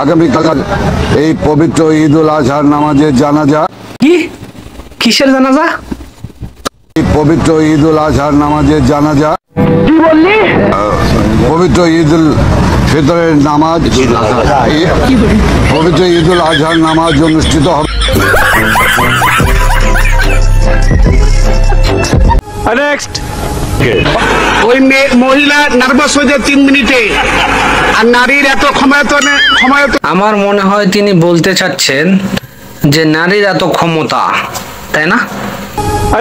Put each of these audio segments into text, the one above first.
আগামীকাল এই পবিত্র ঈদ উল আজহার নামাজের জানাজা। কি কিসের জানাজা? এই পবিত্র ঈদ উল আজহার নামাজের জানাজা। কি বললি? পবিত্র ঈদ উল ফিতরের নামাজ, পবিত্র ঈদ উল আজহার নামাজ অনুষ্ঠিত হবে। নেক্সট, ওই মহিলা নার্ভাস হয়ে যায় 3 মিনিটে, আর নারীর এত ক্ষমতা। আমার মনে হয় তিনি বলতে চাচ্ছেন যে নারীর এত ক্ষমতা, তাই না?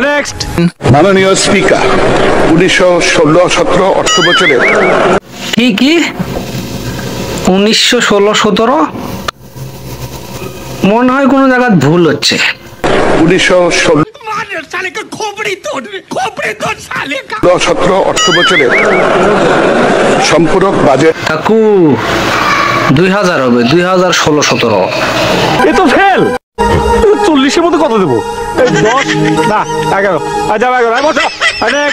নেক্সট, মাননীয় স্পিকার, 1916-17 অর্থ বছরে কি 1916-17 মনে হয় কোন জায়গায় ভুল হচ্ছে। 1916-17 অর্থ বছরে সম্পূরক বাজেট কাকু 2000 হবে, 2016-17। এ তো ফেল। 40-এর মধ্যে কত দেবো? 10 না 11। আচ্ছা 11।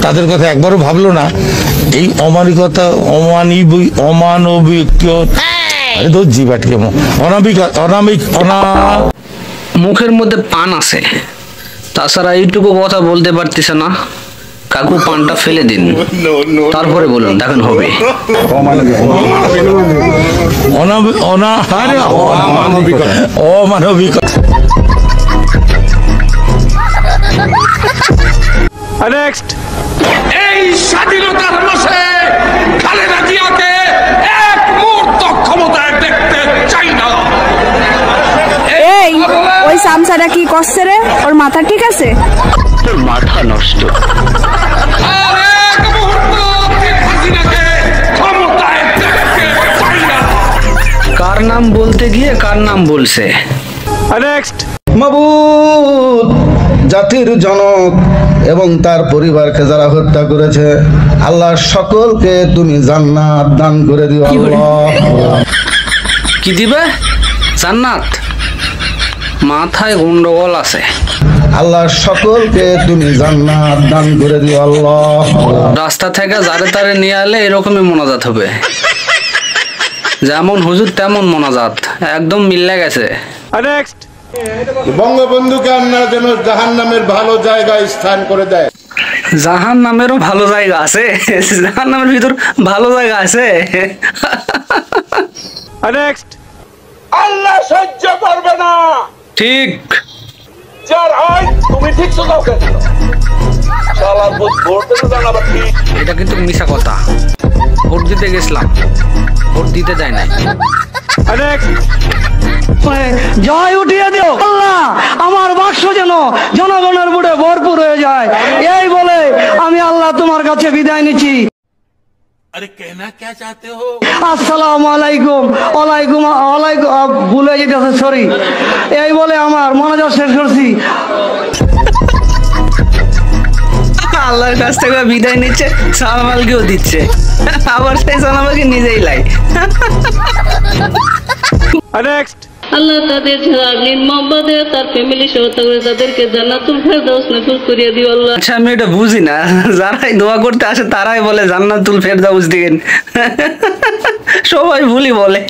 তাদের কথা একবারও ভাবলো না। এই অমানবিকতা, অমানবিক মুখের মধ্যে পান আছে, তাছাড়া এইটুকু কথা বলতে পারতেছে না। কাকু পানটা ফেলে দিন, তারপরে বলুন, দেখেন হবে। অমানবিক। নেক্সট, এই স্বাধীনতার মাসে খালেদা জিয়াকে এক মুহূর্ত ক্ষমতায় দেখতে চাই না। এই ওই সামসাটা কি করছে রে? ওর মাথা ঠিক আছে? তোর মাথা নষ্ট। আর এক মুহূর্ত হাসিনাকে ক্ষমতায় দেখতে চাই না। কার নাম বলতে গিয়ে কার নাম বলছে। নেক্সট, মাবুদ, জাতির জনক এবং তার পরিবারকে যারা হত্যা করেছে, আল্লাহ সকলকে তুমি জান্নাত দান করে দিও। আল্লাহ কি দিবে? জান্নাত? মাথায় গন্ডগোল আছে। আল্লাহ সকলকে তুমি জান্নাত দান করে দিও। আল্লাহ রাস্তা থেকে যারে তারে নিয়ে এলে এরকমই মোনাজাত হবে। যেমন হুজুর তেমন মোনাজাত, একদম মিলে গেছে। নেক্সট, বঙ্গবন্ধুকে আল্লাহ যেন জাহান্নামের ভালো জায়গায় স্থান করে দেয়। জাহান নামেরও ভালো জায়গা আছে? জাহান নামের ভিতর ভালো জায়গা আছে? নেক্সট, আল্লাহ সহ্য করবে না। ঠিক। যার হয় তুমি ঠিক শোনাও কেন? শালা ভোট দিতে জানাবা ঠিক। এটা কিন্তু মিশা কথা। ভোট দিতে গেছিলাম, ভোট দিতে যায় নাই। জয় উঠিয়ে দিও আল্লাহ, আমার বাক্স যেন জনগণের বুড়ে ভরপুর হয়ে যায়, এই বলে আমি আল্লাহ তোমার কাছে বিদায় নিচ্ছি। আসসালামু আলাইকুম। ওয়ালাইকুম ভুলে যেতেছে, সরি। এই বলে আমার মনোযোগ শেষ করছি। আল্লাহর কাছ থেকে বিদায় নিচ্ছে, সালামালকেও দিচ্ছে, আবার সেই সালামালকে নিজেই লাই। নেক্সট, আল্লাহ তাদের ছাড়া নির্মমভাবে তার ফ্যামিলি সহ তাদেরকে জান্নাতুল ফেরদাউস নসিব করিয়ে দিও আল্লাহ। আচ্ছা, আমি এটা বুঝি না, যারাই দোয়া করতে আসে তারাই বলে জান্নাতুল ফেরদাউস দিন, সবাই ভুলই বলে।